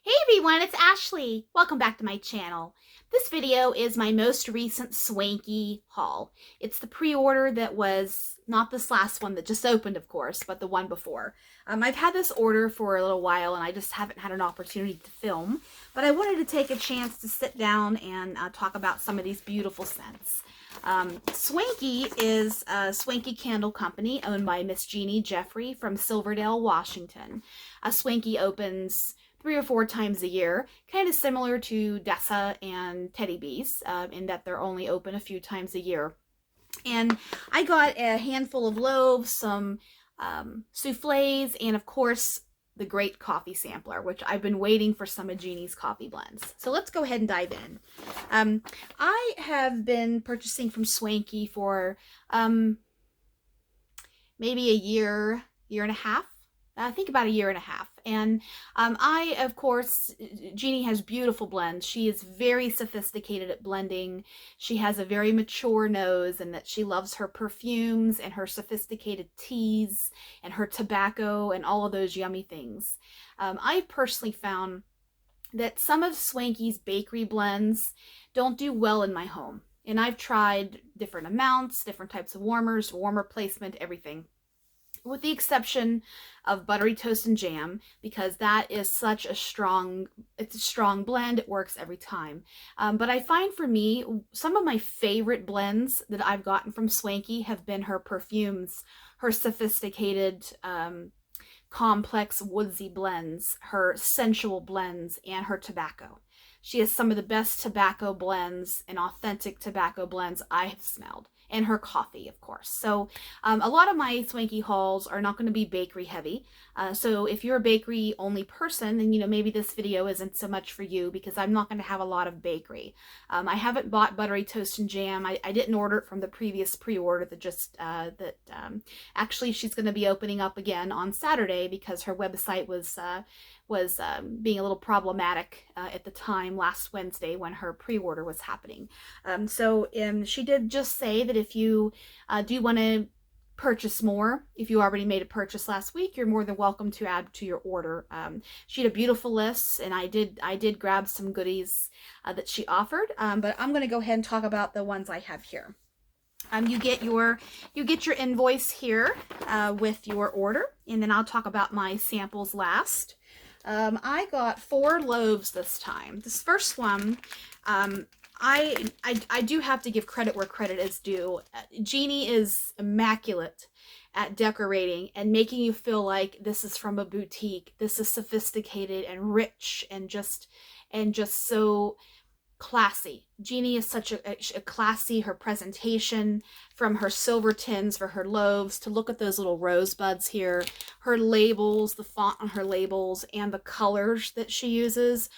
Hey everyone, it's Ashley. Welcome back to my channel. This video is my most recent Swanky haul. It's the pre-order that was not this last one that just opened, of course, but the one before. I've had this order for a little while and I just haven't had an opportunity to film, but I wanted to take a chance to sit down and talk about some of these beautiful scents. Swanky is a Swanky Candle Company owned by Miss Jeannie Jeffrey from Silverdale, Washington. Swanky opens 3 or 4 times a year, kind of similar to Dessa and Teddy Bees, in that they're only open a few times a year. And I got a handful of loaves, some souffles, and of course the great coffee sampler, which I've been waiting for some of Jeannie's coffee blends. So let's go ahead and dive in. I have been purchasing from Swanky for maybe a year and a half. I think about a year and a half. And of course, Jeannie has beautiful blends. She is very sophisticated at blending. She has a very mature nose, and that she loves her perfumes and her sophisticated teas and her tobacco and all of those yummy things. I personally found that some of Swanky's bakery blends don't do well in my home. And I've tried different amounts, different types of warmers, warmer placement, everything, with the exception of buttery toast and jam, because that is such a strong, it's a strong blend. It works every time. But I find for me, some of my favorite blends that I've gotten from Swanky have been her perfumes, her sophisticated, complex woodsy blends, her sensual blends, and her tobacco. She has some of the best tobacco blends and authentic tobacco blends I have smelled. And her coffee, of course. So a lot of my Swanky hauls are not going to be bakery heavy. So if you're a bakery only person, then maybe this video isn't so much for you, because I'm not going to have a lot of bakery. I haven't bought buttery toast and jam. I didn't order it from the previous pre-order that actually she's going to be opening up again on Saturday, because her website was being a little problematic at the time last Wednesday when her pre-order was happening. So she did just say that if you do want to purchase more, if you already made a purchase last week, you're more than welcome to add to your order. She had a beautiful list, and I did grab some goodies that she offered, but I'm going to go ahead and talk about the ones I have here. You get your invoice here with your order, and then I'll talk about my samples last. I got 4 loaves this time. This first one, I do have to give credit where credit is due. Jeannie is immaculate at decorating and making you feel like this is from a boutique. This is sophisticated and rich and just so classy. Jeannie is such a classy, her presentation, from her silver tins for her loaves, to look at those little rosebuds here, her labels, the font on her labels, and the colors that she uses.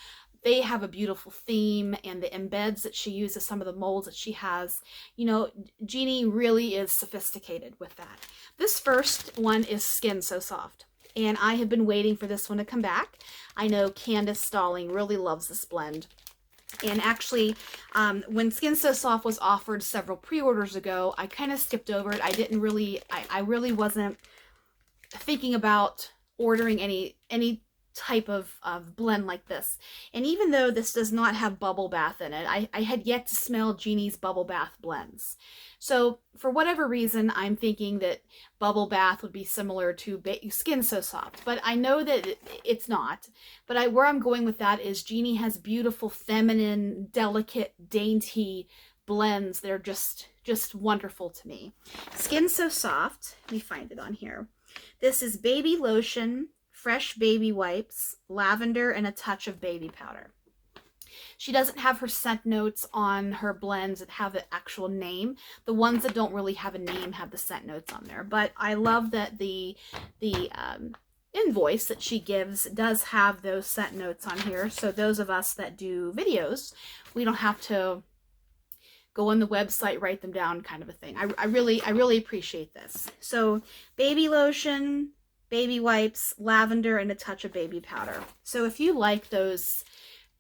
They have a beautiful theme, and the embeds that she uses, some of the molds that she has. Jeannie really is sophisticated with that. This first one is Skin So Soft, and I have been waiting for this one to come back. I know Candace Stalling really loves this blend. And actually, when Skin So Soft was offered several pre-orders ago, I kind of skipped over it. I really wasn't thinking about ordering any type of blend like this. And even though this does not have bubble bath in it, I had yet to smell Jeannie's bubble bath blends. So for whatever reason, I'm thinking that bubble bath would be similar to Skin So Soft, but I know that it's not. But where I'm going with that is Jeannie has beautiful, feminine, delicate, dainty blends that are just wonderful to me. Skin So Soft, let me find it on here. This is baby lotion, fresh baby wipes, lavender, and a touch of baby powder. She doesn't have her scent notes on her blends that have the actual name. The ones that don't really have a name have the scent notes on there. But I love that the invoice that she gives does have those scent notes on here. So those of us that do videos, we don't have to go on the website, write them down, kind of a thing. I really appreciate this. So baby lotion, baby wipes, lavender, and a touch of baby powder. So if you like those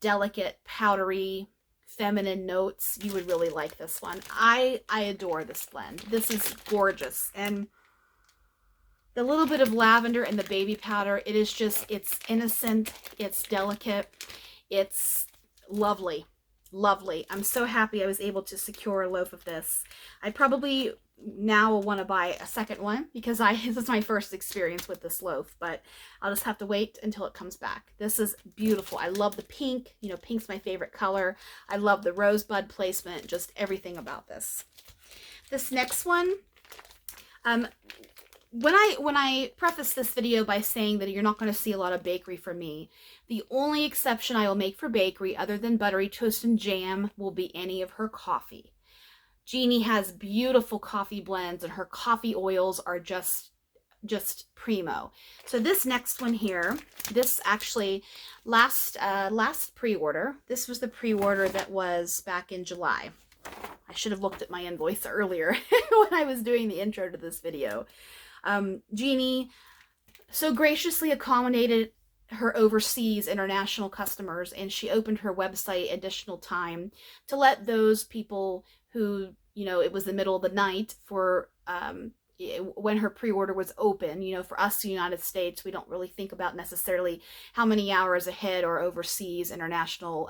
delicate, powdery, feminine notes, you would really like this one. I adore this blend. This is gorgeous. And The little bit of lavender and the baby powder, it is just, it's innocent, it's delicate, it's lovely. Lovely. I'm so happy I was able to secure a loaf of this. I probably now will want to buy a second one because this is my first experience with this loaf, but I'll just have to wait until it comes back. This is beautiful. I love the pink. You know, pink's my favorite color. I love the rosebud placement, just everything about this. This next one, when I preface this video by saying that you're not going to see a lot of bakery from me, the only exception I will make for bakery other than buttery toast and jam will be any of her coffee. Jeannie has beautiful coffee blends and her coffee oils are just primo. So this next one here, this actually last pre-order, this was the pre-order that was back in July. I should have looked at my invoice earlier when I was doing the intro to this video. Jeannie so graciously accommodated her overseas international customers, and she opened her website additional time to let those people who, you know, it was the middle of the night for when her pre-order was open. You know, for us in the United States, we don't really think about necessarily how many hours ahead or overseas international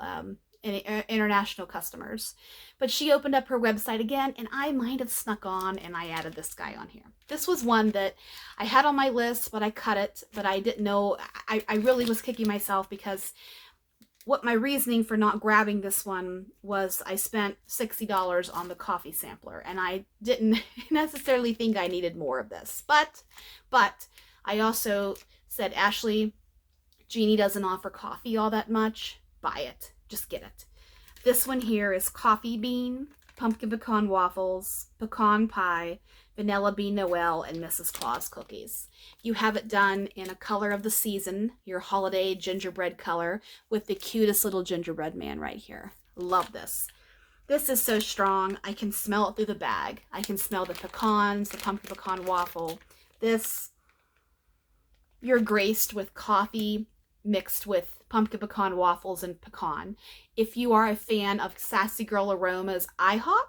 customers. But she opened up her website again, and I might have snuck on and I added this guy on here. This was one that I had on my list, but I cut it, but I didn't know. I really was kicking myself because what my reasoning for not grabbing this one was I spent $60 on the coffee sampler, and I didn't necessarily think I needed more of this. But I also said, Ashley, Jeannie doesn't offer coffee all that much. Buy it. Just get it. This one here is coffee bean, pumpkin pecan waffles, pecan pie, vanilla bean Noel, and Mrs. Claus cookies. You have it done in a color of the season, your holiday gingerbread color, with the cutest little gingerbread man right here. Love this. This is so strong. I can smell it through the bag. I can smell the pecans, the pumpkin pecan waffle. This, you're graced with coffee mixed with pumpkin pecan waffles and pecan. If you are a fan of Sassy Girl Aromas IHOP,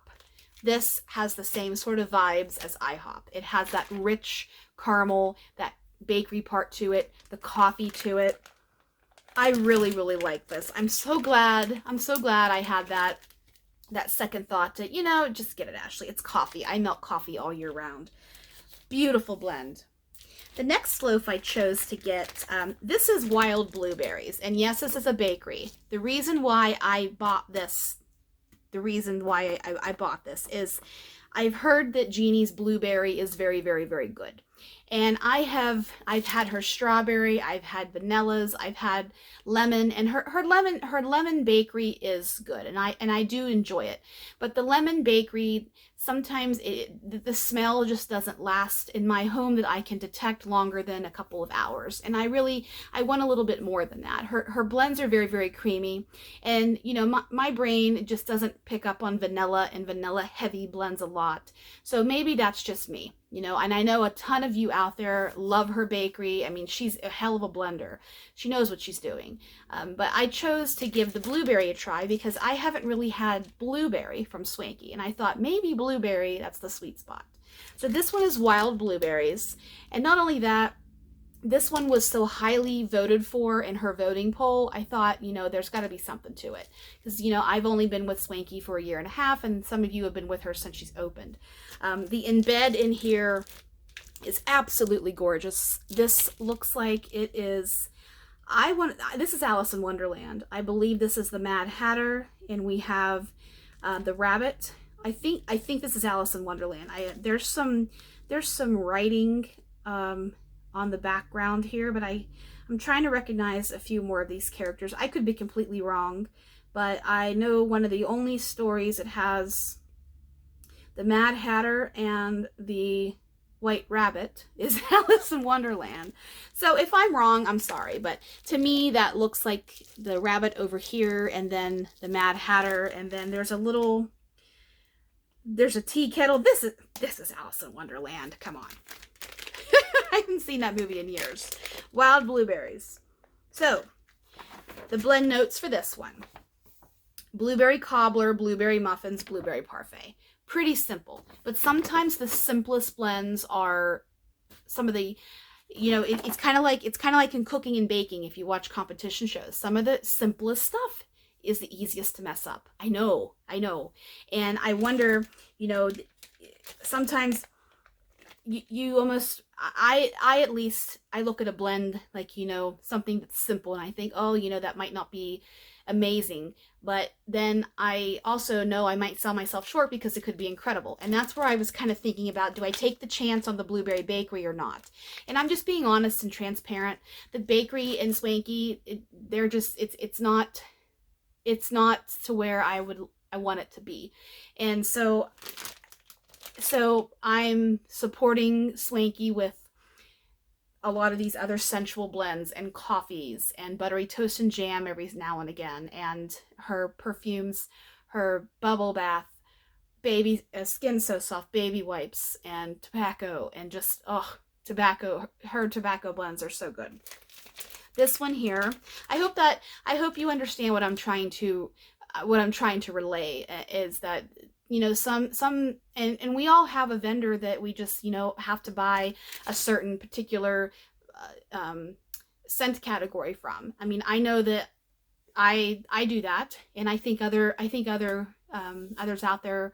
this has the same sort of vibes as IHOP. It has that rich caramel, that bakery part to it, the coffee to it. I really, really like this. I'm so glad I had that second thought to, you know, just get it, Ashley. It's coffee. I melt coffee all year round. Beautiful blend. The next loaf I chose to get, this is wild blueberries. And yes, this is a bakery. The reason why I bought this, is I've heard that Jeannie's blueberry is very, very, very good. And I've had her strawberry, I've had vanillas, I've had lemon, and her lemon bakery is good, and I do enjoy it. But the lemon bakery, sometimes the smell just doesn't last in my home that I can detect longer than a couple of hours. And I want a little bit more than that. Her blends are very, very creamy, and you know, my brain just doesn't pick up on vanilla and vanilla heavy blends a lot. So maybe that's just me. You know, and I know a ton of you out there love her bakery. I mean, she's a hell of a blender. She knows what she's doing. But I chose to give the blueberry a try because I haven't really had blueberry from Swanky. And I thought maybe blueberry, that's the sweet spot. So this one is wild blueberries. And not only that, this one was so highly voted for in her voting poll. I thought, you know, there's got to be something to it. Because, you know, I've only been with Swanky for 1.5 years, and some of you have been with her since she's opened. The embed in here is absolutely gorgeous. This looks like it is, this is Alice in Wonderland. I believe this is the Mad Hatter, and we have the rabbit. I think this is Alice in Wonderland. There's some writing on the background here, but I'm trying to recognize a few more of these characters. I could be completely wrong, but I know one of the only stories that has the Mad Hatter and the White Rabbit is Alice in Wonderland. So if I'm wrong, I'm sorry, but to me that looks like the rabbit over here, and then the Mad Hatter, and then there's a tea kettle. This is Alice in Wonderland. Come on. I haven't seen that movie in years. Wild blueberries. So, the blend notes for this one. Blueberry cobbler, blueberry muffins, blueberry parfait. Pretty simple. But sometimes the simplest blends are some of the, you know, it's kind of like in cooking and baking. If you watch competition shows, some of the simplest stuff is the easiest to mess up. I know. And I wonder, you know, sometimes you almost, I at least, I look at a blend like, you know, something that's simple, and I think, oh, you know, that might not be amazing, but then I also know I might sell myself short because it could be incredible. And that's where I was kind of thinking about, do I take the chance on the Blueberry Bakery or not? And I'm just being honest and transparent. The bakery and Swanky, they're just, it's not to where I want it to be. And so I'm supporting Swanky with a lot of these other sensual blends and coffees and buttery toast and jam every now and again, and her perfumes, her bubble bath, baby skin so soft baby wipes, and tobacco, and just tobacco. Her tobacco blends are so good. This one here, I hope you understand what I'm trying to relay, is that, you know, and we all have a vendor that we just, you know, have to buy a certain particular scent category from. I mean, I know that I do that, and I think others out there,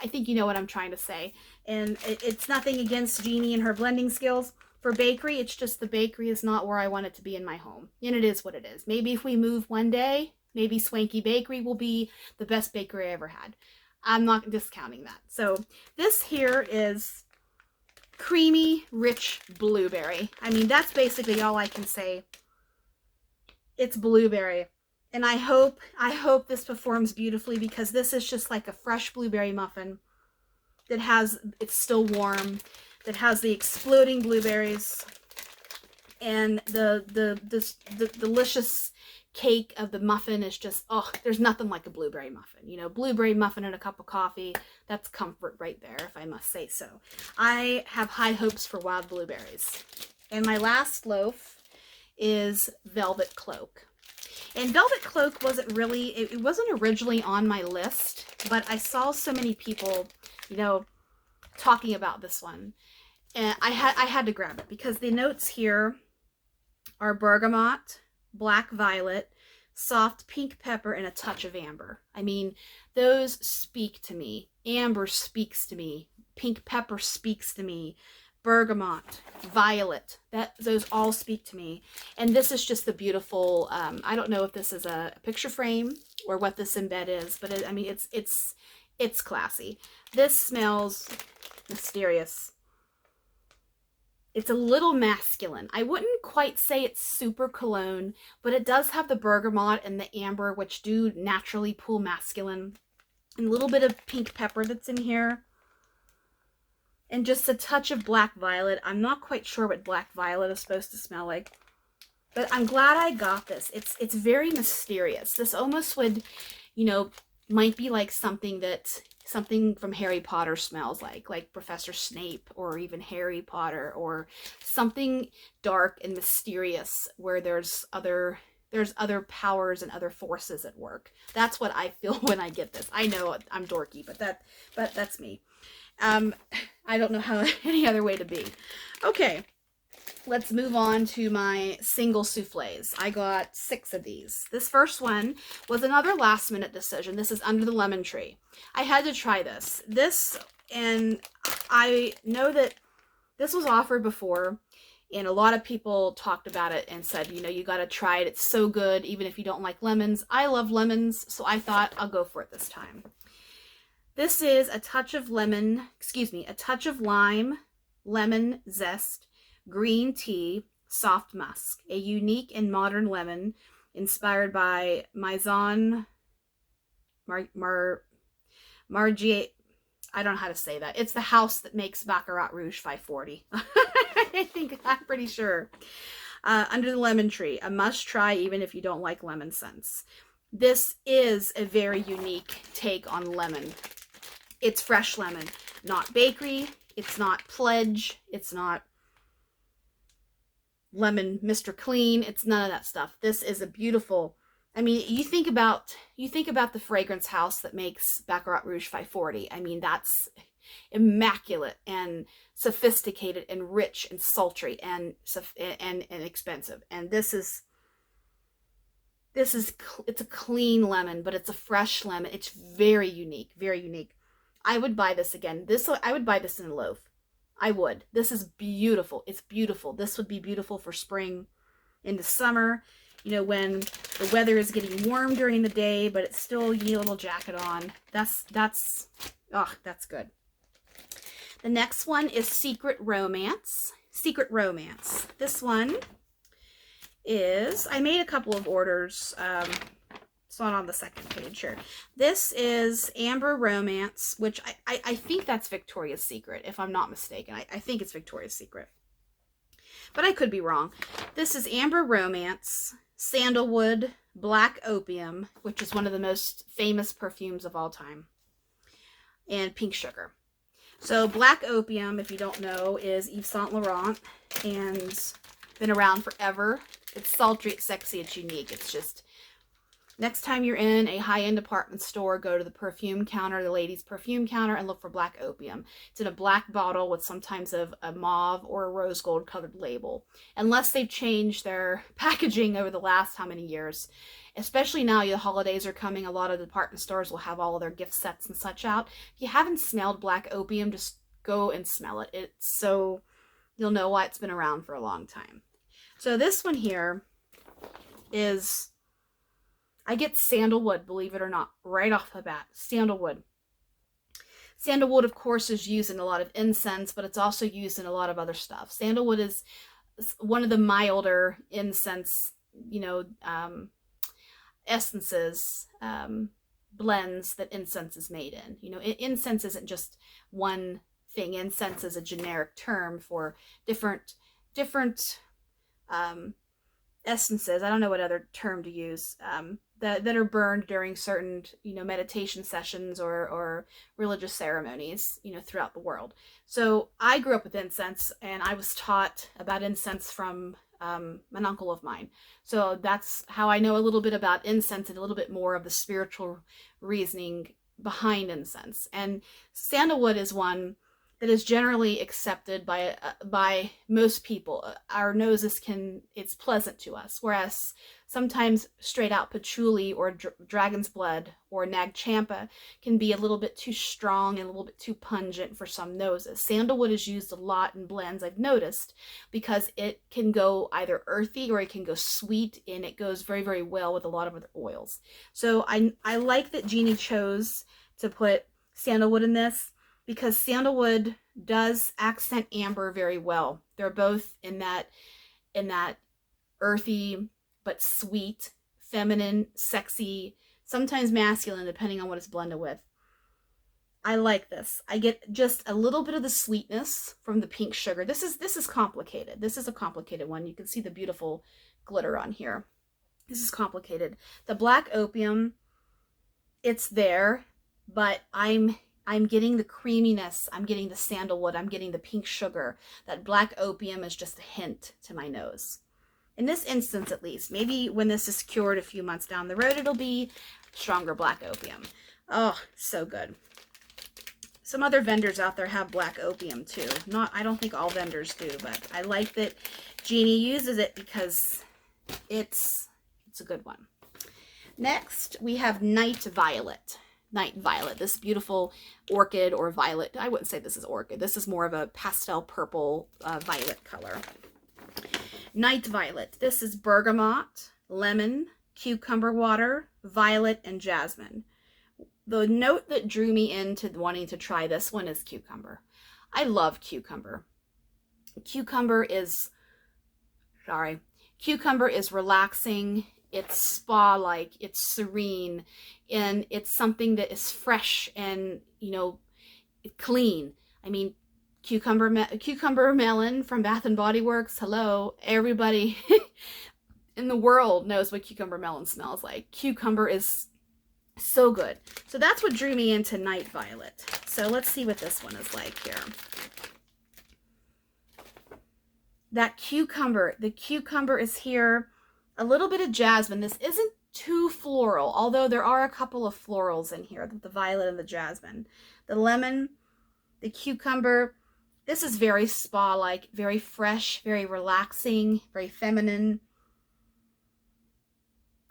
I think you know what I'm trying to say. And it's nothing against Jeannie and her blending skills. For bakery, it's just the bakery is not where I want it to be in my home. And it is what it is. Maybe if we move one day, maybe Swanky Bakery will be the best bakery I ever had. I'm not discounting that. So this here is creamy, rich blueberry. I mean, that's basically all I can say. It's blueberry. And I hope this performs beautifully, because this is just like a fresh blueberry muffin that it's still warm, that has the exploding blueberries and the delicious cake of the muffin is just, oh, there's nothing like a blueberry muffin. You know, blueberry muffin and a cup of coffee, that's comfort right there, if I must say so. I have high hopes for wild blueberries. And my last loaf is Velvet Cloak. And Velvet Cloak wasn't originally on my list, but I saw so many people, you know, talking about this one. And I had to grab it because the notes here are bergamot, black violet, soft pink pepper, and a touch of amber. I mean, those speak to me. Amber speaks to me. Pink pepper speaks to me. Bergamot, violet, those all speak to me. And this is just the beautiful, I don't know if this is a picture frame or what this embed is, but I mean, it's classy. This smells mysterious. It's a little masculine. I wouldn't quite say it's super cologne, but it does have the bergamot and the amber, which do naturally pull masculine. And a little bit of pink pepper that's in here. And just a touch of black violet. I'm not quite sure what black violet is supposed to smell like, but I'm glad I got this. It's very mysterious. This almost would, you know, might be like something from Harry Potter smells like Professor Snape, or even Harry Potter, or something dark and mysterious where there's other powers and other forces at work. That's what I feel when I get this. I know I'm dorky, but that's me. I don't know how any other way to be. Okay, let's move on to my single souffles. I got 6 of these. This first one was another last minute decision. This is Under the Lemon Tree. I had to try this. And I know that this was offered before, and a lot of people talked about it and said, you know, you got to try it. It's so good, even if you don't like lemons. I love lemons, so I thought I'll go for it this time. This is a touch of lime, lemon zest, green tea, soft musk, a unique and modern lemon inspired by Maison Margier. I don't know how to say that. It's the house that makes Baccarat Rouge 540. I'm pretty sure. Under the Lemon Tree, a must try even if you don't like lemon scents. This is a very unique take on lemon. It's fresh lemon, not bakery. It's not Pledge. It's not lemon Mr. Clean. It's none of that stuff. This is a beautiful I mean, you think about the fragrance house that makes Baccarat Rouge 540. I mean, that's immaculate and sophisticated and rich and sultry and expensive. And it's a clean lemon, but it's a fresh lemon. It's very unique, very unique. I would buy this again. I would buy this in a loaf. I would. This is beautiful. It's beautiful. This would be beautiful for spring into summer, you know, when the weather is getting warm during the day, but it's still, you need a little jacket on. That's good. The next one is Secret Romance. Secret Romance. This one is, I made a couple of orders. It's not on the second page here. This is Amber Romance, which I think that's Victoria's Secret, if I'm not mistaken. I think it's Victoria's Secret, but I could be wrong. This is Amber Romance, Sandalwood, Black Opium, which is one of the most famous perfumes of all time, and Pink Sugar. So Black Opium, if you don't know, is Yves Saint Laurent, and been around forever. It's sultry, it's sexy, it's unique. It's just, next time you're in a high-end department store, go to the perfume counter, the ladies' perfume counter, and look for Black Opium. It's in a black bottle with sometimes a mauve or a rose gold colored label. Unless they've changed their packaging over the last how many years. Especially now, the holidays are coming. A lot of department stores will have all of their gift sets and such out. If you haven't smelled Black Opium, just go and smell it. It's so, you'll know why it's been around for a long time. So this one here is, I get sandalwood, believe it or not, right off the bat. Sandalwood. Sandalwood, of course, is used in a lot of incense, but it's also used in a lot of other stuff. Sandalwood is one of the milder incense, you know, essences, blends that incense is made in. You know, incense isn't just one thing. Incense is a generic term for different essences. I don't know what other term to use, that are burned during certain, you know, meditation sessions or religious ceremonies, you know, throughout the world. So I grew up with incense, and I was taught about incense from an uncle of mine. So that's how I know a little bit about incense and a little bit more of the spiritual reasoning behind incense. And sandalwood is one that is generally accepted by most people. Our noses it's pleasant to us, whereas sometimes straight out patchouli or dragon's blood or nag champa can be a little bit too strong and a little bit too pungent for some noses. Sandalwood is used a lot in blends, I've noticed, because it can go either earthy or it can go sweet, and it goes very, very well with a lot of other oils. So I like that Jeannie chose to put sandalwood in this, because sandalwood does accent amber very well. They're both in that earthy but sweet, feminine, sexy, sometimes masculine, depending on what it's blended with. I like this. I get just a little bit of the sweetness from the pink sugar. This is complicated. This is a complicated one. You can see the beautiful glitter on here. This is complicated. The Black Opium, it's there, but I'm getting the creaminess, I'm getting the sandalwood, I'm getting the pink sugar. That Black Opium is just a hint to my nose. In this instance, at least. Maybe when this is cured a few months down the road, it'll be stronger Black Opium. Oh, so good. Some other vendors out there have Black Opium too. I don't think all vendors do, but I like that Jeannie uses it because it's a good one. Next, we have Night Violet. Night Violet, this beautiful orchid or violet. I wouldn't say this is orchid. This is more of a pastel purple violet color. Night Violet. This is bergamot, lemon, cucumber water, violet, and jasmine. The note that drew me into wanting to try this one is cucumber. I love cucumber. Cucumber is relaxing. It's spa-like, it's serene, and it's something that is fresh and, you know, clean. I mean, cucumber melon from Bath and Body Works. Hello, everybody in the world knows what cucumber melon smells like. Cucumber is so good. So that's what drew me into Night Violet. So let's see what this one is like here. That cucumber, the cucumber is here. A little bit of jasmine. This isn't too floral, although there are a couple of florals in here, the violet and the jasmine. The lemon, the cucumber. This is very spa-like, very fresh, very relaxing, very feminine,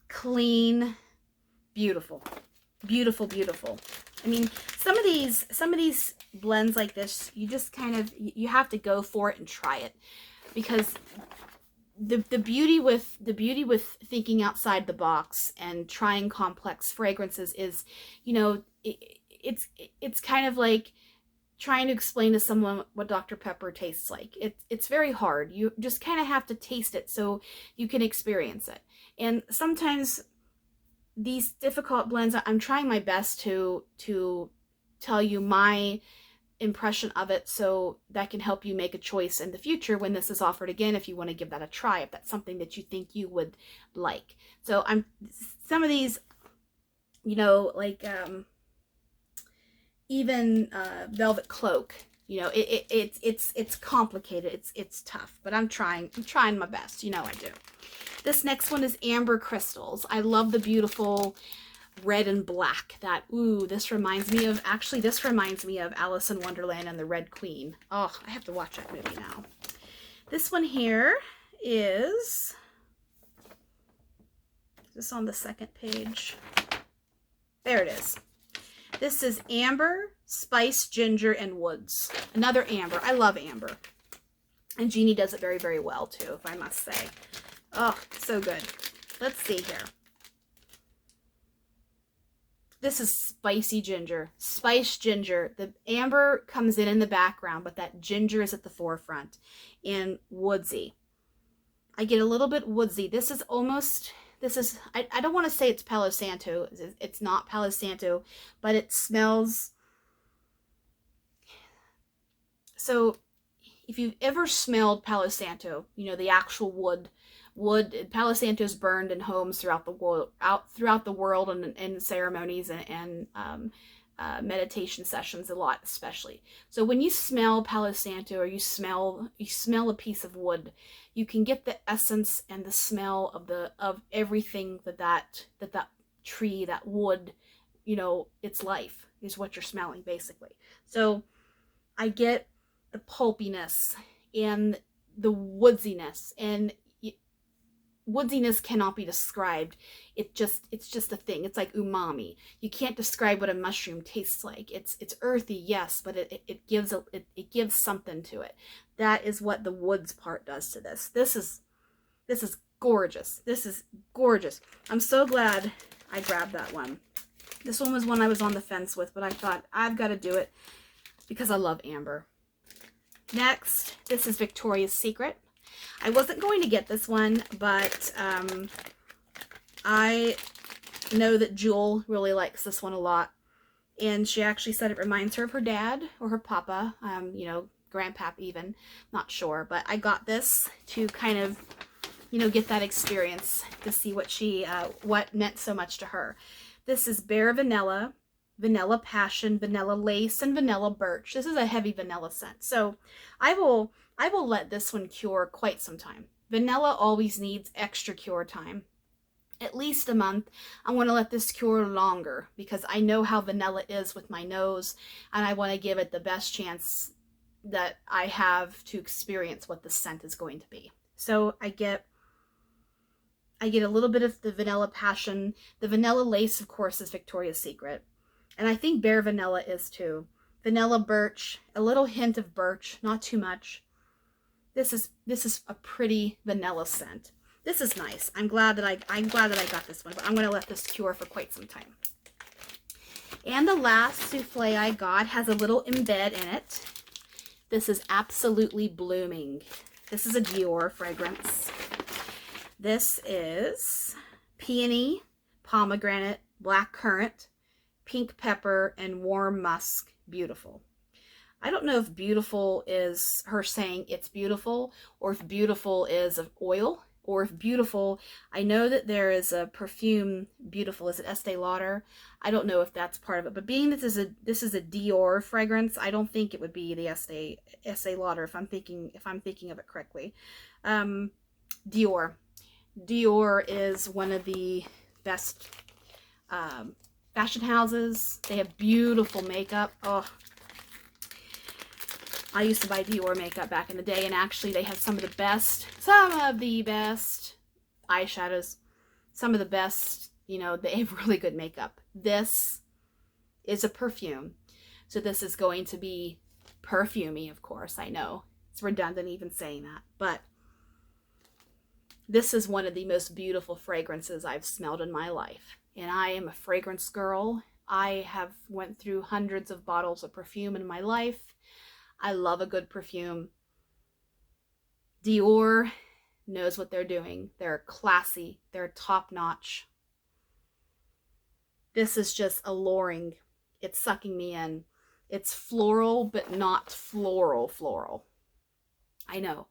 clean, beautiful, beautiful, beautiful. I mean, some of these blends like this, you just kind of, you have to go for it and try it, because the beauty with thinking outside the box and trying complex fragrances is, you know, it's kind of like trying to explain to someone what Dr. Pepper tastes like. It's very hard. You just kind of have to taste it so you can experience it. And sometimes these difficult blends, I'm trying my best to tell you my impression of it, so that can help you make a choice in the future when this is offered again, if you want to give that a try, if that's something that you think you would like. So some of these, you know, like even Velvet Cloak, you know, it's complicated, it's tough, but I'm trying my best, you know I do. This next one is Amber Crystals. I love the beautiful red and black. That, ooh, this reminds me of Alice in Wonderland and the Red Queen. Oh, I have to watch that movie now. This one here is this on the second page. There it is. This is Amber, Spice, Ginger, and Woods. Another amber. I love amber. And Jeannie does it very, very well too, if I must say. Oh, so good. Let's see here. This is spicy ginger, spiced ginger. The amber comes in the background, but that ginger is at the forefront. And woodsy. I get a little bit woodsy. This is, I don't want to say it's Palo Santo. It's not Palo Santo, but it smells. So if you've ever smelled Palo Santo, you know, the actual wood, Palo Santo's burned in homes throughout the world, and in ceremonies and meditation sessions a lot, especially. So when you smell Palo Santo, or you smell a piece of wood, you can get the essence and the smell of everything that tree, that wood, you know, its life is what you're smelling basically. So I get the pulpiness and the woodsiness, and woodsiness cannot be described. It's just a thing. It's like umami. You can't describe what a mushroom tastes like. It's earthy, yes, but it gives something to it. That is what the woods part does to this. This is gorgeous. This is gorgeous. I'm so glad I grabbed that one. This one was one I was on the fence with, but I thought I've got to do it because I love amber. Next, this is Victoria's Secret. I wasn't going to get this one, but I know that Jewel really likes this one a lot. And she actually said it reminds her of her dad or her papa, you know, grandpap even, not sure. But I got this to kind of, you know, get that experience to see what meant so much to her. This is Bare Vanilla, Vanilla Passion, Vanilla Lace, and Vanilla Birch. This is a heavy vanilla scent. So I will let this one cure quite some time. Vanilla always needs extra cure time. At least a month. I want to let this cure longer because I know how vanilla is with my nose, and I want to give it the best chance that I have to experience what the scent is going to be. So I get a little bit of the Vanilla Passion. The Vanilla Lace, of course, is Victoria's Secret. And I think Bare Vanilla is too. Vanilla Birch, a little hint of birch, not too much. This is a pretty vanilla scent. This is nice. I'm glad that I got this one, but I'm going to let this cure for quite some time. And the last souffle I got has a little embed in it. This is Absolutely Blooming. This is a Dior fragrance. This is peony, pomegranate, black currant, pink pepper, and warm musk. Beautiful. I don't know if beautiful is her saying it's beautiful, or if beautiful is of oil, or if beautiful, I know that there is a perfume, beautiful, is it Estee Lauder? I don't know if that's part of it, but being this is a Dior fragrance, I don't think it would be the Estee Lauder if I'm thinking of it correctly. Dior is one of the best fashion houses. They have beautiful makeup. Oh, I used to buy Dior makeup back in the day, and actually they have some of the best eyeshadows, some of the best, you know, they have really good makeup. This is a perfume, so this is going to be perfumey, of course. I know it's redundant even saying that, but this is one of the most beautiful fragrances I've smelled in my life, and I am a fragrance girl. I have went through hundreds of bottles of perfume in my life. I love a good perfume. Dior knows what they're doing. They're classy. They're top-notch. This is just alluring. It's sucking me in. It's floral, but not floral. I know.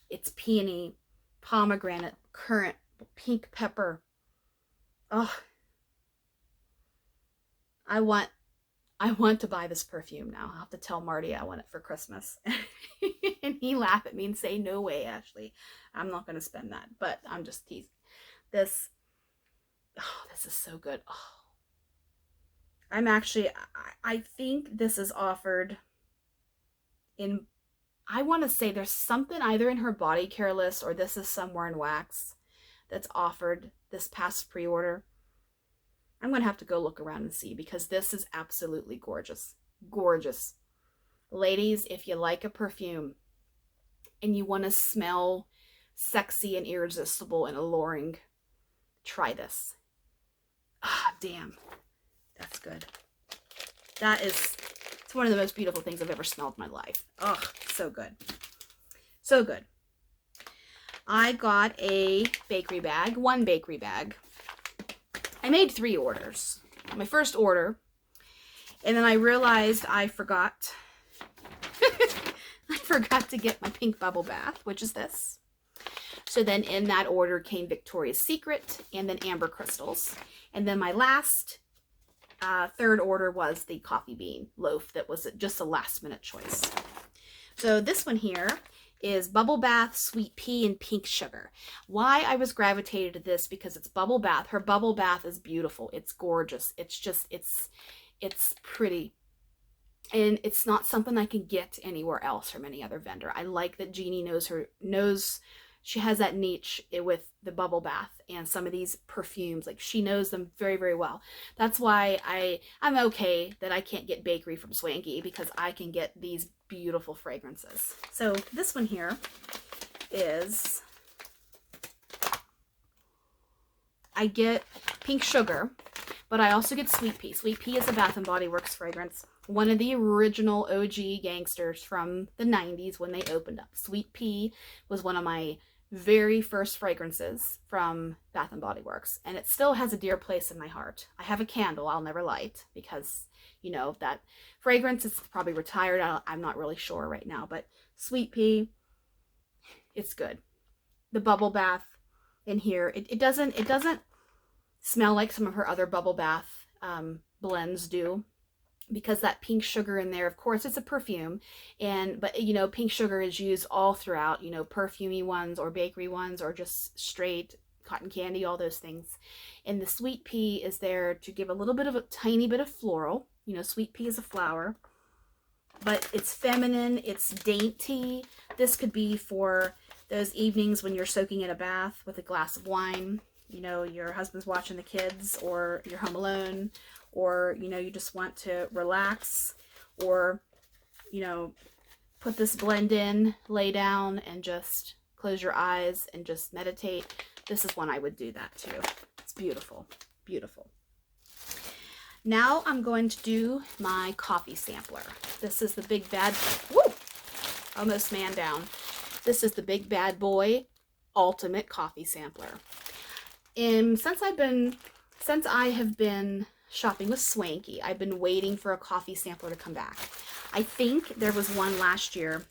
It's peony, pomegranate, currant, pink pepper. Oh, I want to buy this perfume now. I'll have to tell Marty I want it for Christmas. And he laughed at me and say, no way, Ashley. I'm not going to spend that. But I'm just teasing. This is so good. Oh. I think this is offered in, I want to say there's something either in her body care list or this is somewhere in wax that's offered this past pre-order. I'm going to have to go look around and see, because this is absolutely gorgeous. Gorgeous. Ladies, if you like a perfume and you want to smell sexy and irresistible and alluring, try this. Ah, damn. That's good. It's one of the most beautiful things I've ever smelled in my life. Oh, so good. So good. I got a bakery bag, one bakery bag. I made 3 orders. My first order, and then I realized I forgot. I forgot to get my pink bubble bath, which is this. So then in that order came Victoria's Secret and then Amber Crystals. And then my last, third order was the coffee bean loaf that was just a last minute choice. So this one here is Bubble Bath, Sweet Pea, and Pink Sugar. Why I was gravitated to this, because it's bubble bath. Her bubble bath is beautiful. It's gorgeous. It's just, it's pretty. And it's not something I can get anywhere else from any other vendor. I like that Jeannie knows she has that niche with the bubble bath and some of these perfumes. Like, she knows them very, very well. That's why I'm okay that I can't get bakery from Swanky, because I can get these beautiful fragrances. So this one here is, I get Pink Sugar, but I also get Sweet Pea. Sweet Pea is a Bath & Body Works fragrance. One of the original OG gangsters from the 90s when they opened up. Sweet Pea was one of my very first fragrances from Bath & Body Works, and it still has a dear place in my heart. I have a candle I'll never light because, you know, that fragrance is probably retired. I'm not really sure right now, but Sweet Pea, it's good. The bubble bath in here, it doesn't smell like some of her other bubble bath blends do, because that pink sugar in there, of course, it's a perfume, but you know, pink sugar is used all throughout, you know, perfumey ones or bakery ones or just straight cotton candy, all those things. And the Sweet Pea is there to give a little bit of a tiny bit of floral. You know, Sweet Pea is a flower, but it's feminine, it's dainty. This could be for those evenings when you're soaking in a bath with a glass of wine, you know, your husband's watching the kids, or you're home alone, or, you know, you just want to relax, or, you know, put this blend in, lay down, and just close your eyes and just meditate. This is when I would do that too. It's beautiful, beautiful. Now I'm going to do my coffee sampler. This is the Big Bad, woo, almost man down. This is the Big Bad Boy Ultimate Coffee Sampler. And since I have been shopping with Swanky, I've been waiting for a coffee sampler to come back. I think there was one last year.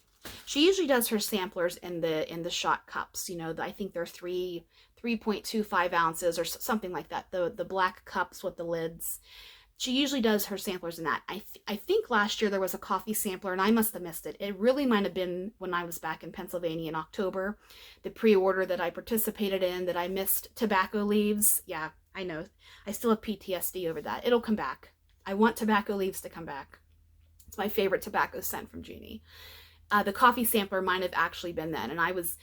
She usually does her samplers in the shot cups. You know, I think they're 3.25 ounces or something like that. The black cups with the lids. She usually does her samplers in that. I think last year there was a coffee sampler, and I must have missed it. It really might have been when I was back in Pennsylvania in October. The pre-order that I participated in, that I missed tobacco leaves. Yeah, I know. I still have PTSD over that. It'll come back. I want tobacco leaves to come back. It's my favorite tobacco scent from Genie. The coffee sampler might have actually been then, and I was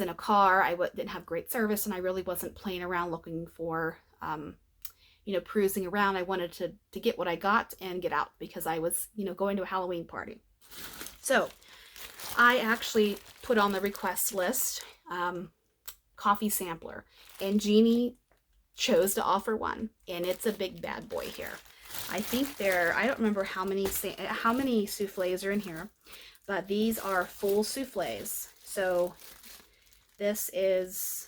in a car. I didn't have great service, and I really wasn't playing around looking for, you know, cruising around. I wanted to get what I got and get out because I was, you know, going to a Halloween party. So I actually put on the request list coffee sampler, and Genie chose to offer one, and it's a big bad boy here. I think I don't remember how many soufflés are in here, but these are full soufflés. So this is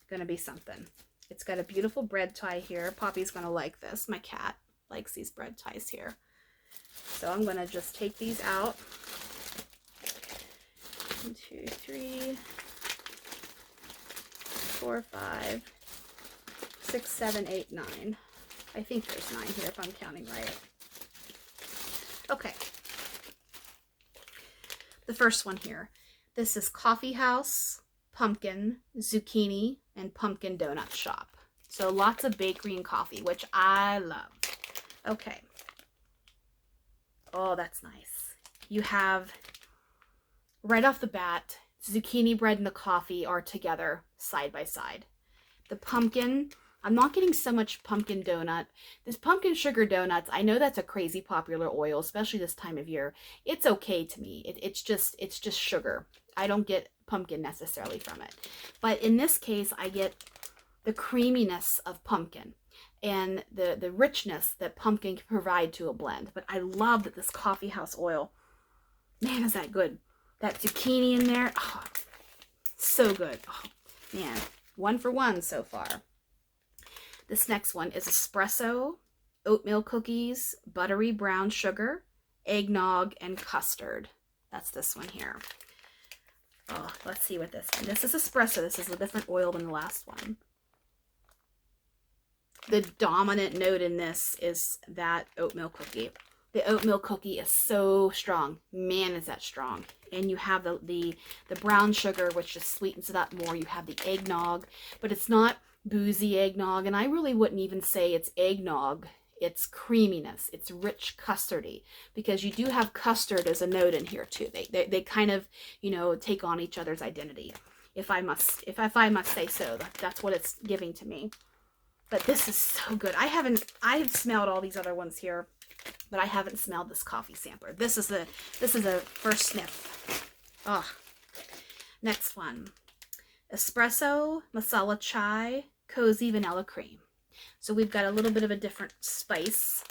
going to be something. It's got a beautiful bread tie here. Poppy's going to like this. My cat likes these bread ties here. So I'm going to just take these out. 1, 2, 3, 4, 5, 6, 7, 8, 9. I think there's 9 here if I'm counting right. Okay. The first one here. This is Coffee House, Pumpkin, Zucchini, and Pumpkin Donut Shop. So lots of bakery and coffee, which I love. Okay. Oh, that's nice. You have, right off the bat, zucchini bread and the coffee are together side by side. The pumpkin, I'm not getting so much pumpkin donut. This pumpkin sugar donuts, I know that's a crazy popular oil, especially this time of year. It's okay to me. It's just sugar. I don't get pumpkin necessarily from it. But in this case, I get the creaminess of pumpkin and the richness that pumpkin can provide to a blend. But I love that this coffee house oil, man, is that good. That zucchini in there, oh, so good. Oh, man, 1 for 1 so far. This next one is espresso, oatmeal cookies, buttery brown sugar, eggnog, and custard. That's this one here. Oh, let's see what this one. This is espresso. This is a different oil than the last one. The dominant note in this is that oatmeal cookie. The oatmeal cookie is so strong. Man, is that strong. And you have the brown sugar, which just sweetens it up more. You have the eggnog, but it's not boozy eggnog, and I really wouldn't even say it's eggnog. It's creaminess. It's rich custardy, because you do have custard as a note in here too. They kind of, you know, take on each other's identity. If I must say so, that's what it's giving to me. But this is so good. I've smelled all these other ones here, but I haven't smelled this coffee sampler. This is a first sniff. Oh. Next one. Espresso, masala chai, cozy vanilla cream. So we've got a little bit of a different spice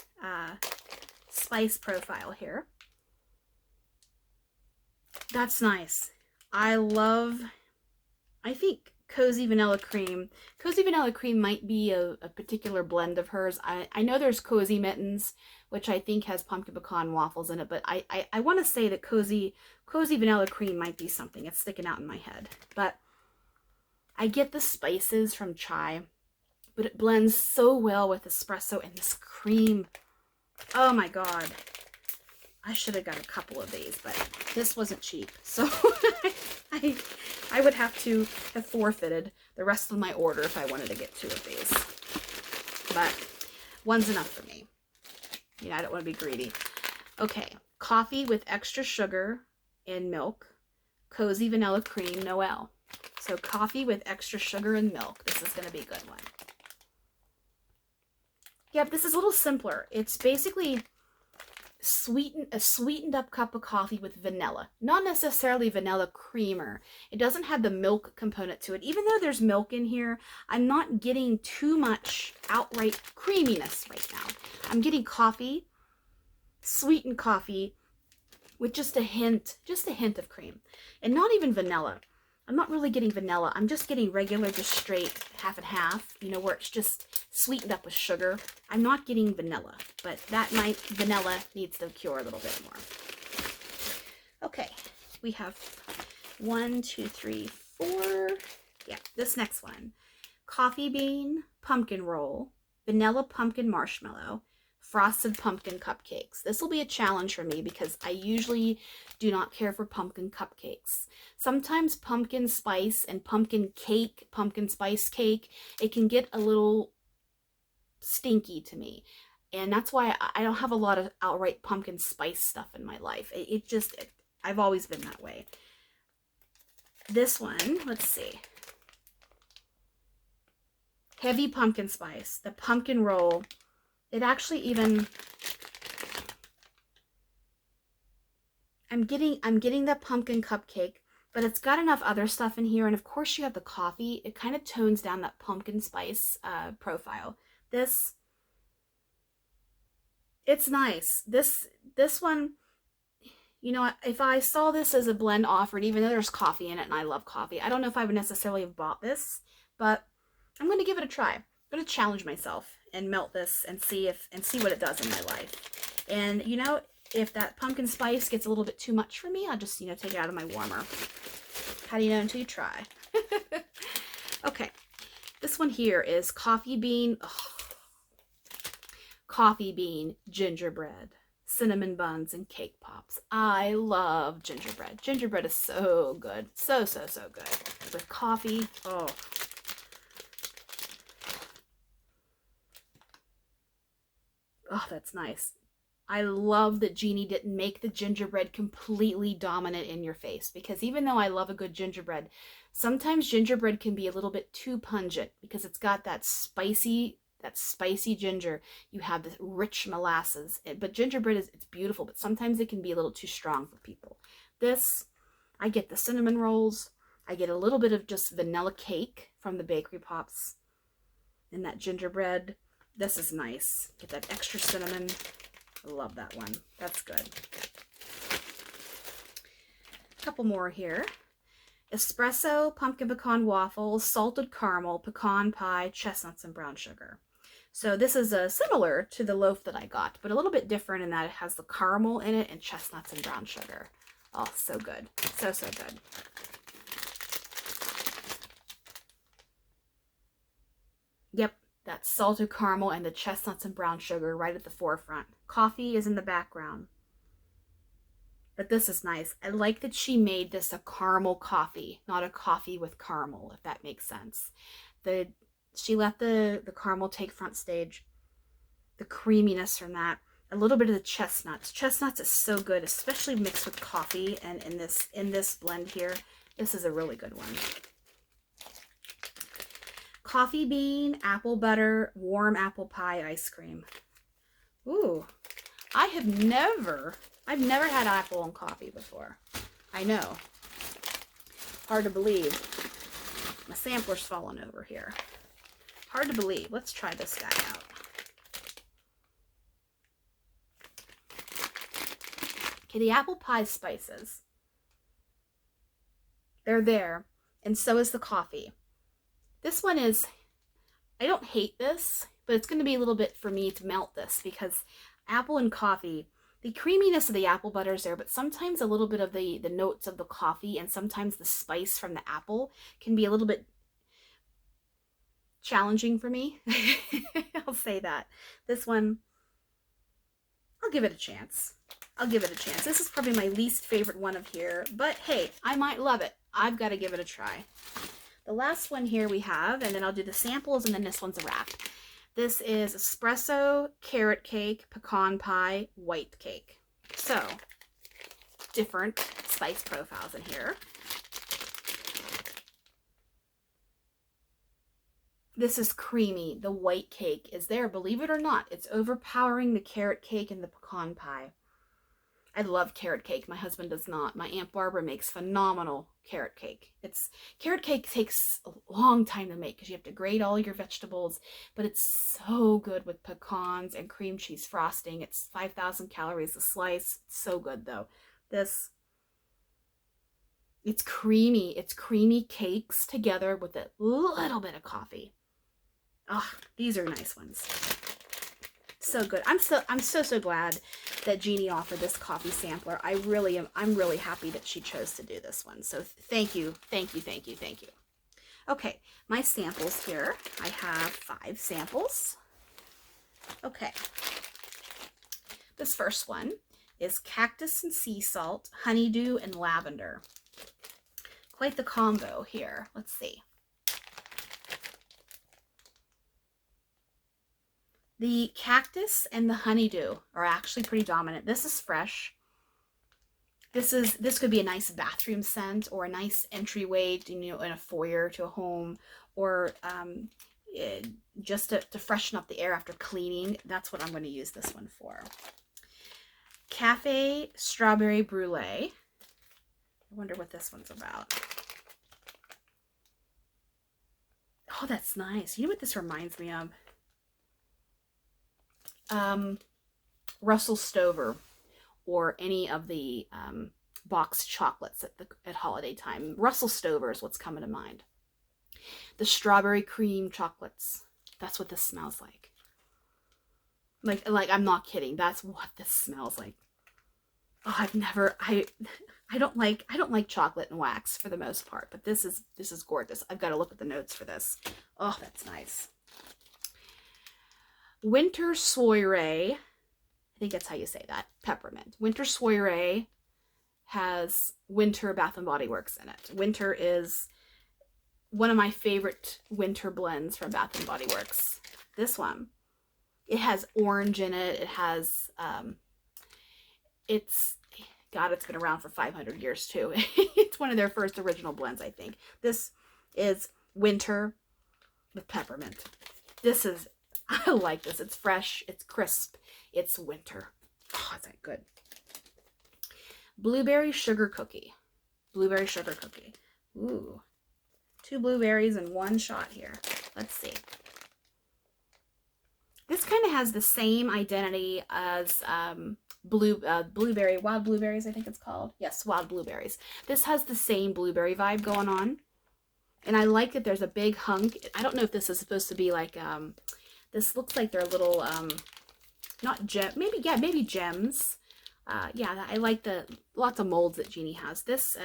profile here. That's nice. I think cozy vanilla cream. Cozy vanilla cream might be a particular blend of hers. I know there's cozy mittens, which I think has pumpkin pecan waffles in it, but I want to say that cozy vanilla cream might be something. It's sticking out in my head. But I get the spices from chai, but it blends so well with espresso and this cream. Oh my God. I should have got a couple of these, but this wasn't cheap. So I would have to have forfeited the rest of my order if I wanted to get 2 of these. But one's enough for me. You know, I don't want to be greedy. Okay, coffee with extra sugar and milk. Cozy vanilla cream, Noel. So coffee with extra sugar and milk. This is going to be a good one. Yep, this is a little simpler. It's basically a sweetened up cup of coffee with vanilla. Not necessarily vanilla creamer. It doesn't have the milk component to it. Even though there's milk in here, I'm not getting too much outright creaminess right now. I'm getting coffee, sweetened coffee, with just a hint of cream. And not even vanilla. I'm not really getting vanilla. I'm just getting regular, just straight half and half, you know, where it's just sweetened up with sugar. I'm not getting vanilla, but vanilla needs to cure a little bit more. Okay, we have 1, 2, 3, 4. Yeah, this next one. Coffee bean, pumpkin roll, vanilla pumpkin marshmallow, frosted pumpkin cupcakes. This will be a challenge for me because I usually do not care for pumpkin cupcakes. Sometimes pumpkin spice and pumpkin cake, pumpkin spice cake, it can get a little stinky to me. And that's why I don't have a lot of outright pumpkin spice stuff in my life. I've always been that way. This one, let's see. Heavy pumpkin spice, the pumpkin roll. It actually even, I'm getting the pumpkin cupcake, but it's got enough other stuff in here. And of course you have the coffee. It kind of tones down that pumpkin spice profile. It's nice. This one, you know, if I saw this as a blend offered, even though there's coffee in it and I love coffee, I don't know if I would necessarily have bought this, but I'm going to give it a try. I'm going to challenge myself and melt this and see what it does in my life. And, you know, if that pumpkin spice gets a little bit too much for me, I'll just, you know, take it out of my warmer. How do you know until you try? Okay. This one here is coffee bean. Oh, coffee bean gingerbread, cinnamon buns, and cake pops. I love gingerbread. Gingerbread is so good. So, so, so good. With coffee. Oh. Oh, that's nice. I love that Jeannie didn't make the gingerbread completely dominant in your face, because even though I love a good gingerbread, sometimes gingerbread can be a little bit too pungent because it's got that spicy ginger. You have this rich molasses, but gingerbread it's beautiful, but sometimes it can be a little too strong for people. This, I get the cinnamon rolls. I get a little bit of just vanilla cake from the bakery pops and that gingerbread. This is nice. Get that extra cinnamon. I love that one. That's good. A couple more here. Espresso, pumpkin pecan waffles, salted caramel, pecan pie, chestnuts, and brown sugar. So this is similar to the loaf that I got, but a little bit different in that it has the caramel in it and chestnuts and brown sugar. Oh, so good. So, so good. Yep, that salted caramel and the chestnuts and brown sugar right at the forefront. Coffee is in the background. But this is nice. I like that she made this a caramel coffee, not a coffee with caramel, if that makes sense. She let the caramel take front stage. The creaminess from that. A little bit of the chestnuts. Chestnuts is so good, especially mixed with coffee. And in this blend here, this is a really good one. Coffee bean, apple butter, warm apple pie ice cream. Ooh, I've never had apple and coffee before. I know. Hard to believe. My sampler's falling over here. Hard to believe. Let's try this guy out. Okay, the apple pie spices. They're there. And so is the coffee. This one is, I don't hate this, but it's going to be a little bit for me to melt this because apple and coffee, the creaminess of the apple butter is there, but sometimes a little bit of the notes of the coffee and sometimes the spice from the apple can be a little bit challenging for me. I'll say that. This one, I'll give it a chance. I'll give it a chance. This is probably my least favorite one of here, but hey, I might love it. I've got to give it a try. The last one here we have, and then I'll do the samples, and then this one's a wrap. This is espresso, carrot cake, pecan pie, white cake. So, different spice profiles in here. This is creamy. The white cake is there, believe it or not. It's overpowering the carrot cake and the pecan pie. I love carrot cake. My husband does not. My Aunt Barbara makes phenomenal carrot cake. Carrot cake takes a long time to make because you have to grate all your vegetables, but it's so good with pecans and cream cheese frosting. It's 5,000 calories a slice. It's so good though. It's creamy. It's creamy cakes together with a little bit of coffee. Oh, these are nice ones. So good. I'm so glad that Jeannie offered this coffee sampler. I'm really happy that she chose to do this one. So thank you. Okay, my samples here. I have 5 samples. Okay. This first one is Cactus and Sea Salt, Honeydew, and Lavender. Quite the combo here. Let's see. The cactus and the honeydew are actually pretty dominant. This is fresh. This could be a nice bathroom scent or a nice entryway, in a foyer to a home, or just to freshen up the air after cleaning. That's what I'm going to use this one for. Cafe Strawberry Brulee. I wonder what this one's about. Oh, that's nice. You know what this reminds me of? Russell Stover, or any of the boxed chocolates at holiday time. Russell Stover is what's coming to mind. The strawberry cream chocolates. That's what this smells like. Like I'm not kidding. That's what this smells like. Oh, I don't like chocolate and wax for the most part, but this is gorgeous. I've got to look at the notes for this. Oh, that's nice. Winter Soiree, I think that's how you say that, peppermint. Winter Soiree has Winter Bath & Body Works in it. Winter is one of my favorite winter blends from Bath & Body Works. This one, it has orange in it. It has, it's been around for 500 years too. It's one of their first original blends, I think. This is winter with peppermint. I like this. It's fresh. It's crisp. It's winter. Oh, is that good? Blueberry sugar cookie. Blueberry sugar cookie. Ooh. 2 blueberries in one shot here. Let's see. This kind of has the same identity as blueberry, wild blueberries, I think it's called. Yes, wild blueberries. This has the same blueberry vibe going on. And I like that there's a big hunk. I don't know if this is supposed to be like, this looks like they're little, not gem, maybe gems. Yeah, I like lots of molds that Jeannie has. This,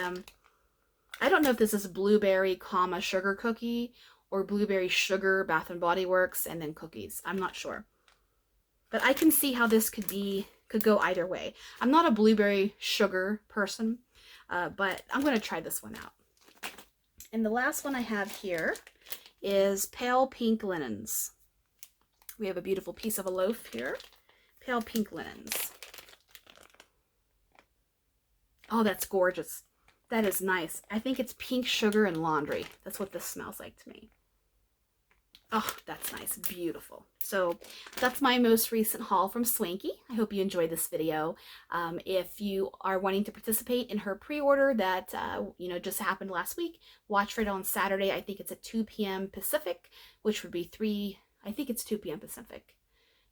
I don't know if this is blueberry, sugar cookie, or blueberry sugar, Bath & Body Works, and then cookies. I'm not sure. But I can see how this could go either way. I'm not a blueberry sugar person, but I'm going to try this one out. And the last one I have here is Pale Pink Linens. We have a beautiful piece of a loaf here. Pale Pink Linens. Oh, that's gorgeous. That is nice. I think it's pink sugar and laundry. That's what this smells like to me. Oh, that's nice. Beautiful. So that's my most recent haul from Swanky. I hope you enjoyed this video. If you are wanting to participate in her pre-order that, just happened last week, watch for it on Saturday. I think it's at 2 p.m. Pacific, which would be I think it's 2 p.m. Pacific.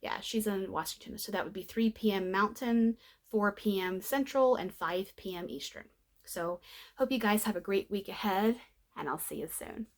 Yeah, she's in Washington. So that would be 3 p.m. Mountain, 4 p.m. Central, and 5 p.m. Eastern. So hope you guys have a great week ahead, and I'll see you soon.